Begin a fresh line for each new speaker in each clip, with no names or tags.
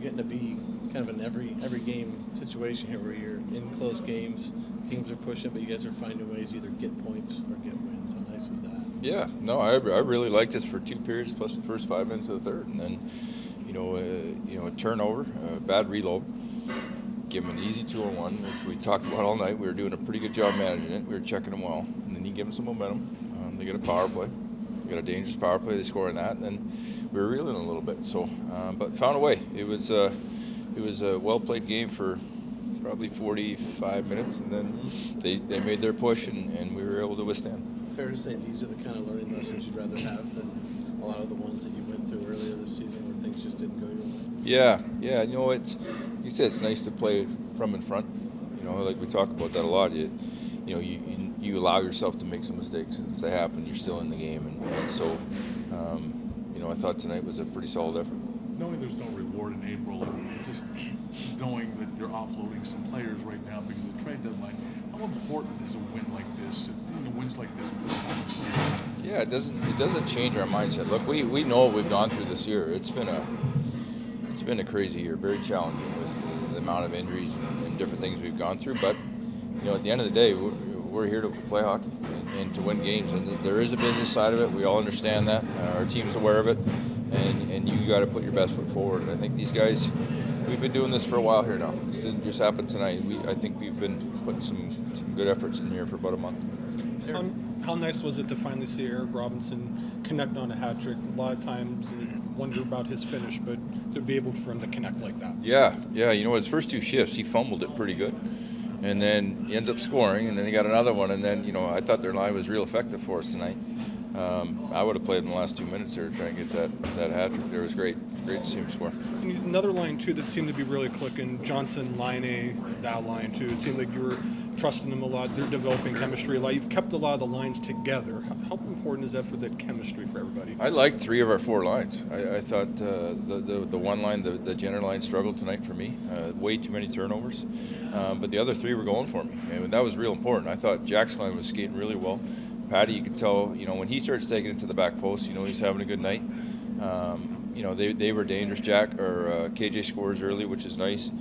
getting to be kind of an every game situation here where you're in close games, teams are pushing, but you guys are finding ways to either get points or get wins. How nice is that?
Yeah, no, I really liked this for 2 periods plus the first 5 minutes of the third, and then a turnover, a bad reload, give them an easy 2-on-1, which we talked about all night. We were doing a pretty good job managing it. We were checking them well, and then you give them some momentum. They get a power play. They got a dangerous power play. They score on that, and then we were reeling a little bit. So, but found a way. It was a well played game for probably 45 minutes, and then they made their push, and we were able to withstand.
Fair to say these are the kind of learning lessons you'd rather have than a lot of the ones that you went through earlier this season where things just didn't go your way.
Yeah. It's, you said it's nice to play from in front. Like we talk about that a lot. You allow yourself to make some mistakes, and if they happen, you're still in the game. And so, I thought tonight was a pretty solid effort.
Knowing there's no reward in April, and just knowing that you're offloading some players right now because of the trade deadline, how important is a win like this, wins like this at this time of year?
Yeah, it doesn't change our mindset. Look, we know what we've gone through this year. It's been a crazy year, very challenging with the amount of injuries and different things we've gone through. But at the end of the day, we're here to play hockey and to win games, and there is a business side of it. We all understand that. Our team's aware of it, and you got to put your best foot forward. And I think these guys, we've been doing this for a while here now. This didn't just happen tonight. I think we've been putting some good efforts in here for about a month.
How nice was it to finally see Eric Robinson connect on a hat trick? A lot of times you wonder about his finish, but to be able for him to connect like that.
Yeah. His first 2 shifts, he fumbled it pretty good. And then he ends up scoring, and then he got another one. And then, I thought their line was real effective for us tonight. I would have played in the last 2 minutes there to try and get that hat trick there. It was great to see him score.
And another line, too, that seemed to be really clicking, Johnson, Line, that line, too. It seemed like you were trusting them a lot. They're developing chemistry a lot. You've kept a lot of the lines together. How important is that for that chemistry for everybody?
I liked 3 of our 4 lines. I thought the one line, the Jenner line, struggled tonight for me. Way too many turnovers. But the other 3 were going for me, and that was real important. I thought Jack's line was skating really well. Patty, you could tell, when he starts taking it to the back post, he's having a good night. They were dangerous. KJ scores early, which is nice.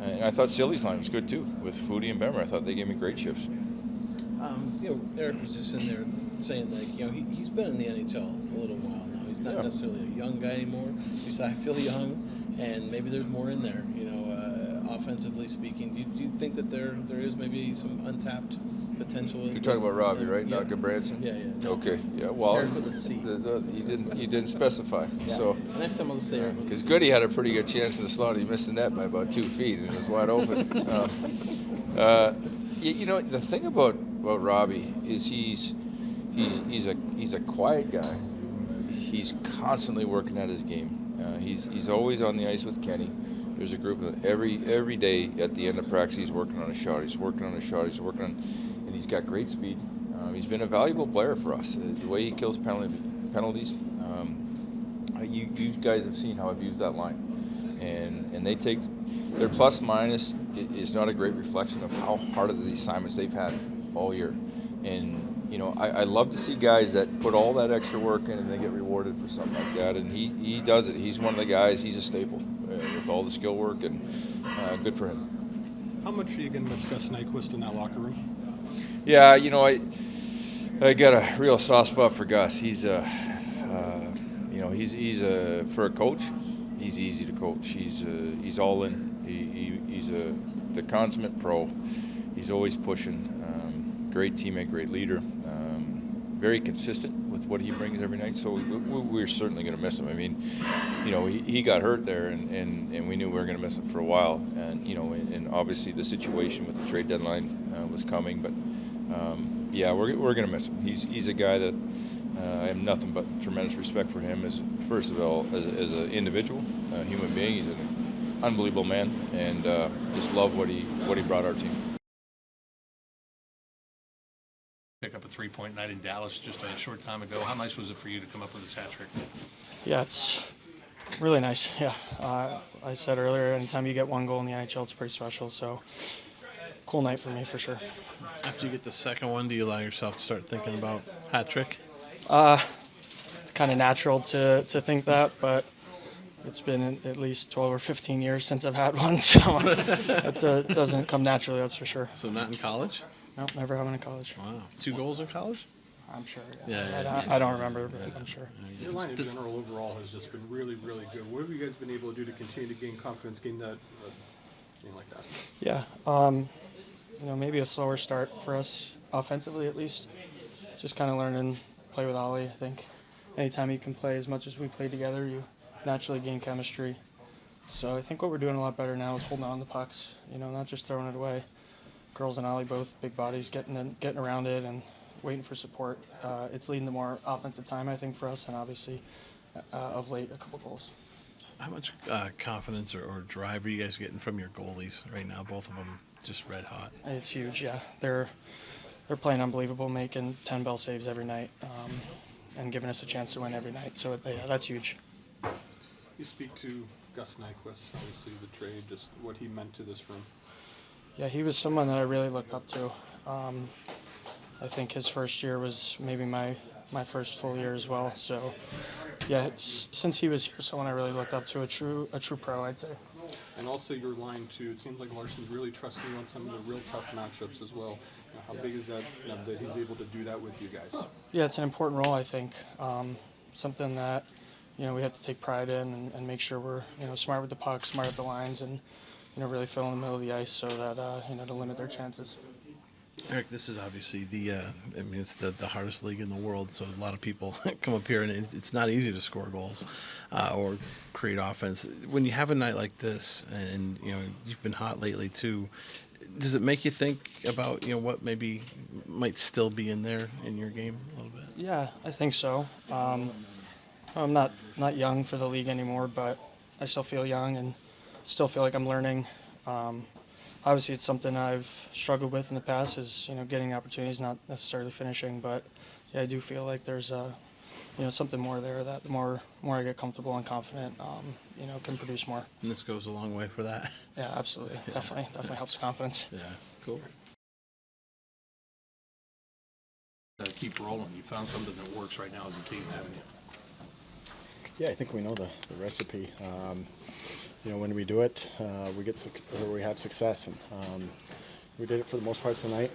And I thought Silly's line was good too, with Foodie and Bemmer. I thought they gave me great shifts.
Eric was just in there saying, he's been in the NHL a little while now. He's not necessarily a young guy anymore. He said, I feel young, and maybe there's more in there, offensively speaking. Do you think that there is maybe some untapped potential?
You're talking about Robbie, right?
Yeah.
Not Gabranson?
Yeah.
Okay. Yeah. Well,
Eric with a C.
He didn't specify.
Yeah.
So
next time I'll say Eric with a
because
C.
Goody had a pretty good chance in the slot. He missed the net by about 2 feet, and it was wide open. The thing about Robbie is he's a quiet guy. He's constantly working at his game. He's always on the ice with Kenny. There's a group of every day at the end of practice. He's working on a shot. And he's got great speed. He's been a valuable player for us. The way he kills penalties. You guys have seen how I've used that line, and they take their plus minus is not a great reflection of how hard of the assignments they've had all year. And I love to see guys that put all that extra work in and they get rewarded for something like that. And he does it. He's one of the guys. He's a staple with all the skill work, and good for him.
How much are you going to discuss Nyquist in that locker room?
Yeah, I got a real soft spot for Gus. He's for a coach, he's easy to coach. He's all in. He's the consummate pro. He's always pushing. Great teammate, great leader. Very consistent with what he brings every night. So we're certainly going to miss him. I mean, he got hurt there, and we knew we were going to miss him for a while. And and obviously the situation with the trade deadline was coming. But we're going to miss him. He's a guy that I have nothing but tremendous respect for him as first of all as an individual, a human being. He's an unbelievable man, and just love what he brought our team.
Pick up a 3-point night in Dallas just a short time ago. How nice was it for you to come up with this hat trick?
Yeah, it's really nice. Yeah, I said earlier, anytime you get 1 goal in the NHL, it's pretty special. So, cool night for me for sure.
After you get the second one, do you allow yourself to start thinking about hat trick?
It's kind of natural to think that, but It's been at least 12 or 15 years since I've had one, so it doesn't come naturally, that's for sure.
So not in college?
No, never having in college.
Wow. 2 goals in college?
I'm sure.
Yeah.
I don't remember, but I'm sure.
Your line in general overall has just been really, really good. What have you guys been able to do to continue to gain confidence, gain that, game like that?
Yeah, maybe a slower start for us, offensively at least. Just kind of learning play with Ollie, I think. Anytime you can play as much as we play together, you naturally gain chemistry. So I think what we're doing a lot better now is holding on to pucks, not just throwing it away. Girls and Ollie, both big bodies, getting around it and waiting for support. It's leading to more offensive time, I think, for us, and obviously, of late, a couple goals.
How much confidence or drive are you guys getting from your goalies right now? Both of them just red hot.
It's huge, yeah. They're playing unbelievable, making 10 bell saves every night, and giving us a chance to win every night. So that's huge.
You speak to Gus Nyquist, obviously the trade, just what he meant to this room.
Yeah, he was someone that I really looked up to. I think his first year was maybe my first full year as well. So, yeah, since he was here, someone I really looked up to, a true pro, I'd say.
And also your line too. It seems like Larsen's really trusting you on some of the real tough matchups as well. How big is that that he's able to do that with you guys?
Yeah, it's an important role, I think. Something that we have to take pride in and make sure we're smart with the puck, smart at the lines, and really fill in the middle of the ice so that to limit their chances.
Eric, this is obviously it's the hardest league in the world, so a lot of people come up here, and it's not easy to score goals or create offense. When you have a night like this, and you've been hot lately too, does it make you think about what maybe might still be in there in your game a little bit?
Yeah, I think so. I'm not young for the league anymore, but I still feel young and still feel like I'm learning. Obviously, it's something I've struggled with in the past is, getting opportunities, not necessarily finishing. But yeah, I do feel like there's something more there that the more I get comfortable and confident, can produce more.
And this goes a long way for that.
Yeah, absolutely. Yeah. Definitely helps confidence.
Yeah, cool.
Keep rolling. You found something that works right now as a team, haven't you?
Yeah, I think we know the recipe. When we do it, we have success, and we did it for the most part tonight.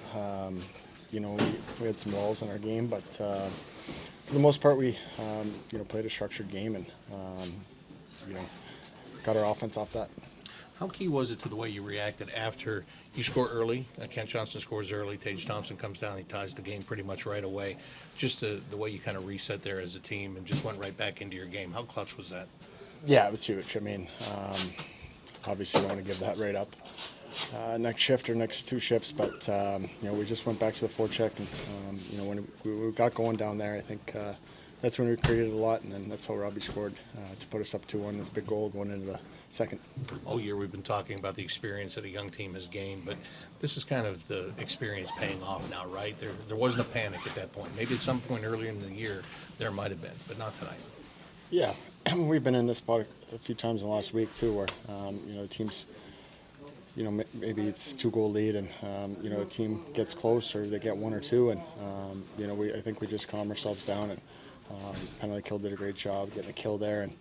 We had some walls in our game, but for the most part, we played a structured game and got our offense off that.
How key was it to the way you reacted after you score early? Kent Johnson scores early. Tage Thompson comes down. He ties the game pretty much right away. Just the way you kind of reset there as a team and just went right back into your game. How clutch was that?
Yeah, it was huge. I mean, obviously, I don't want to give that right up next shift or next 2 shifts, but we just went back to the forecheck, and when we got going down there, I think that's when we created a lot, and then that's how Robbie scored to put us up 2-1. This big goal going into the second.
All year we've been talking about the experience that a young team has gained, but this is kind of the experience paying off now, right? There wasn't a panic at that point. Maybe at some point earlier in the year there might have been, but not tonight.
Yeah, we've been in this spot a few times in the last week too, where teams, maybe it's 2-goal lead, and a team gets close or they get 1 or 2, and I think we just calm ourselves down, and Penalty Kill did a great job getting a kill there, and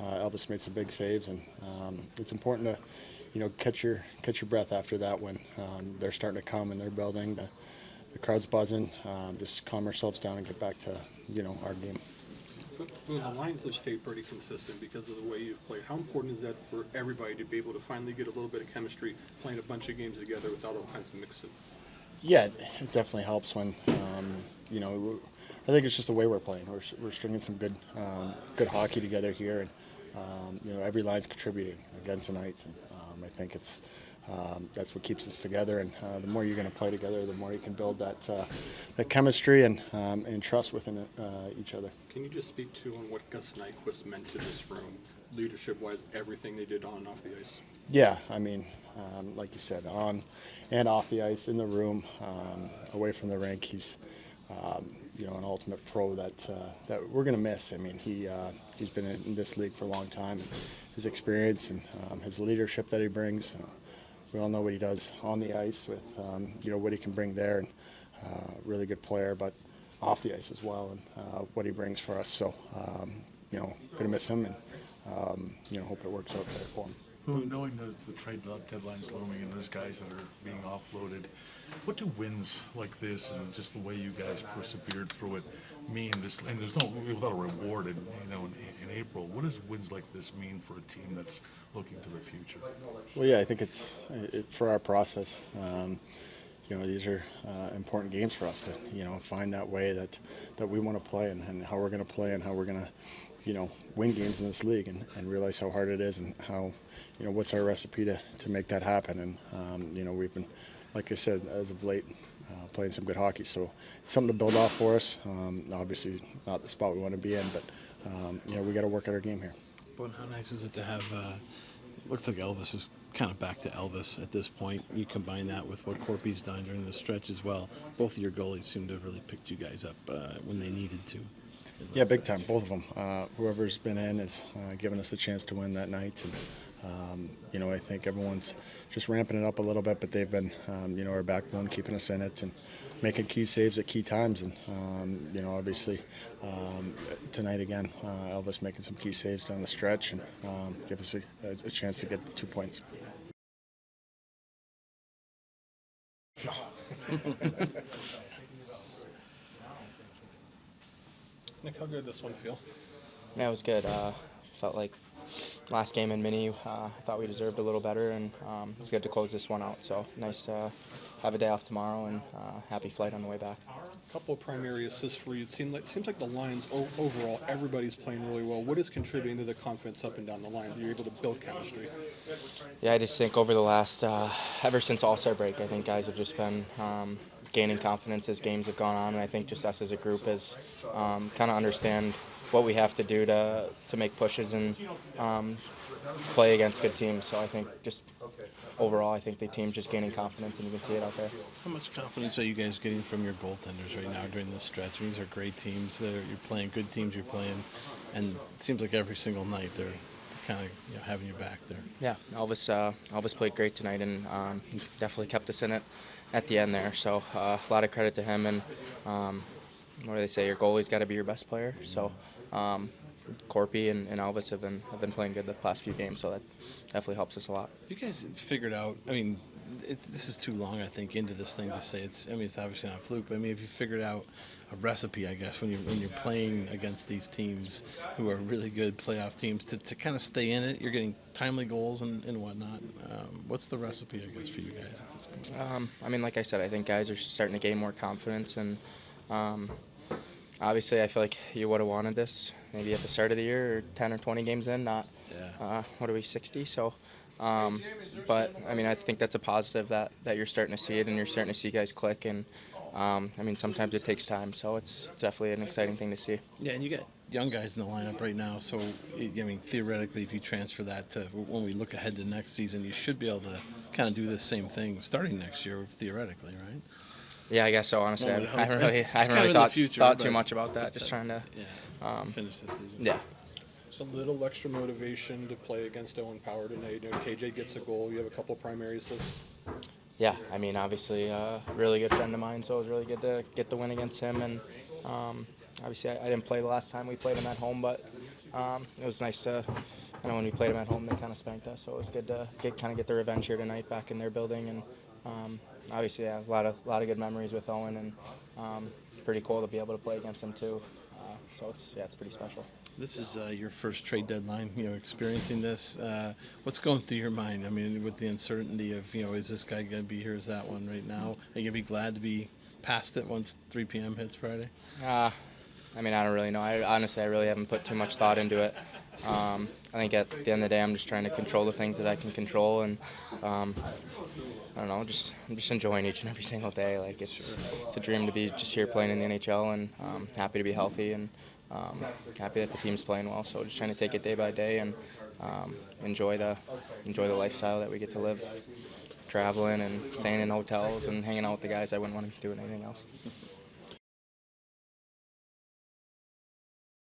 Elvis made some big saves, and it's important to catch your breath after that when they're starting to come and they're building, the crowd's buzzing. Just calm ourselves down and get back to our game.
The lines have stayed pretty consistent because of the way you've played. How important is that for everybody to be able to finally get a little bit of chemistry playing a bunch of games together without all kinds of mixing?
Yeah, it definitely helps when, I think it's just the way we're playing. We're stringing some good hockey together here, and every line's contributing again tonight. And I think that's what keeps us together. And the more you're going to play together, the more you can build that chemistry and trust within each other.
Can you just speak to on what Gus Nyquist meant to this room, leadership-wise, everything they did on and off the ice?
Yeah, I mean, like you said, on and off the ice, in the room, away from the rink, he's an ultimate pro that we're going to miss. I mean, he's been in this league for a long time. His experience and his leadership that he brings, we all know what he does on the ice with what he can bring there, and really good player, but off the ice as well, and what he brings for us. So, going to miss him, and hope it works out there for him.
Boone, knowing the trade deadline's looming and there's guys that are being offloaded, what do wins like this and just the way you guys persevered through it mean? This, and there's no without a reward in April. What does wins like this mean for a team that's looking to the future?
Well, yeah, I think it's for our process. These are important games for us to find that way that we want to play and how we're going to play and how we're going to win games in this league and realize how hard it is and how what's our recipe to make that happen. And we've been, like I said, as of late playing some good hockey, so it's something to build off for us. Obviously not the spot we want to be in, but we got to work at our game here.
But how nice is it to have looks like Elvis is kind of back to Elvis at this point. You combine that with what Corpy's done during the stretch as well. Both of your goalies seem to have really picked you guys up when they needed to.
Yeah, big time, both of them. Whoever's been in has given us a chance to win that night. And, I think everyone's just ramping it up a little bit, but they've been, our backbone, keeping us in it and making key saves at key times. And, obviously tonight again, Elvis making some key saves down the stretch and give us a chance to get the 2 points.
Nick, how good did this one feel?
Yeah, it was good. Felt like last game in mini, I thought we deserved a little better, and it's good to close this one out. So nice to have a day off tomorrow, and happy flight on the way back.
A couple of primary assists for you. It seems like the Lions overall, everybody's playing really well. What is contributing to the confidence up and down the line? You're able to build chemistry.
Yeah, I just think over the last, ever since All-Star break, I think guys have just been gaining confidence as games have gone on, and I think just us as a group has kind of understand what we have to do to make pushes and play against good teams. So I think just overall, I think the team's just gaining confidence, and you can see it out there.
How much confidence are you guys getting from your goaltenders right now during this stretch? These are great teams. You're playing good teams. You're playing, and it seems like every single night they're kind of having your back there.
Yeah, Elvis played great tonight, and he definitely kept us in it at the end there. So a lot of credit to him. And what do they say? Your goalie's got to be your best player. So Corpy and Elvis have been playing good the past few games, so that definitely helps us a lot.
You guys figured out, I mean, this is too long, I think, into this thing to say it's obviously not a fluke, but I mean, if you figured out a recipe, I guess, when you're playing against these teams who are really good playoff teams, to kind of stay in it, you're getting timely goals and whatnot. What's the recipe, I guess, for you guys at this point?
I mean, like I said, I think guys are starting to gain more confidence, and obviously I feel like you would have wanted this maybe at the start of the year, or 10 or 20 games in, not, 60? So, but, I mean, I think that's a positive that you're starting to see it, and you're starting to see guys click, and, I mean, sometimes it takes time, so it's definitely an exciting thing to see.
Yeah, and you got young guys in the lineup right now, so, I mean, theoretically, if you transfer that to when we look ahead to next season, you should be able to kind of do the same thing starting next year, theoretically, right?
Yeah, I guess so, honestly.
Well,
I haven't really thought too much about that, just trying to
finish this season.
Yeah.
Some little extra motivation to play against Owen Power tonight. KJ gets a goal. You have a couple primary assists.
Yeah, I mean, obviously, a really good friend of mine, so it was really good to get the win against him. And obviously, I didn't play the last time we played him at home, but it was nice to, when we played him at home, they kind of spanked us, so it was good to get the revenge here tonight back in their building. And obviously, a lot of good memories with Owen, and pretty cool to be able to play against him too. So it's pretty special.
This is your first trade deadline, experiencing this. What's going through your mind? I mean, with the uncertainty of, is this guy going to be here? Is that one right now? Are you going to be glad to be past it once 3 p.m. hits Friday?
I mean, I don't really know. I really haven't put too much thought into it. I think at the end of the day, I'm just trying to control the things that I can control, and I don't know, I'm just enjoying each and every single day. Like it's a dream to be just here playing in the NHL, and happy to be healthy, and happy that the team's playing well. So just trying to take it day by day and enjoy the lifestyle that we get to live, traveling and staying in hotels and hanging out with the guys. I wouldn't want to be doing anything else.